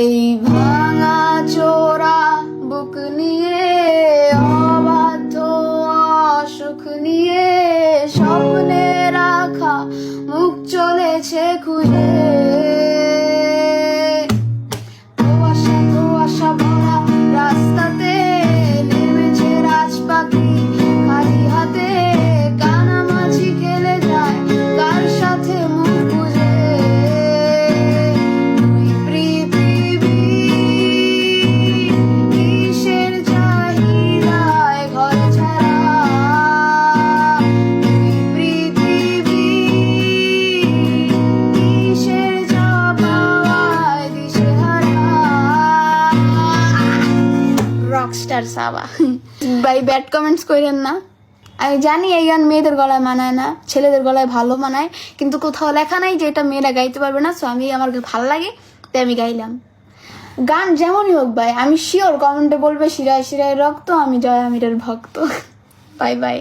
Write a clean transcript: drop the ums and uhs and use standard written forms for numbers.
এই ভাঙা চোরা বুক নিয়ে অবাধ্য অসুখ নিয়ে স্বপ্নে রাখা মুখ চলেছে খুঁজে কুয়াশা কুয়াশা ভরা রাস্তাতে নেমেছে রাজপাখি খালি হাতে কানামাছি খেলে যায় কার সাথে মুখ বুঝে দুই পৃথিবী কিসের চাহিদায় ঘর ছাড়া দুই পৃথিবী কিসের চাপায় দিশেহারা রকস্টার সাবা ভাই ব্যাড কমেন্টস করেন না। আমি জানি এই গান মেয়েদের গলায় মানায় না, ছেলেদের গলায় ভালো মানায়, কিন্তু কোথাও লেখা নাই যে এটা মেয়েরা গাইতে পারবে না। সো আমি আমার ভালো লাগে তাই আমি গাইলাম। গান যেমনই হোক ভাই, আমি শিওর কমেন্টে বলবে শিরায় শিরায় রক্ত, আমি জয় আমিরের ভক্ত। Bye bye.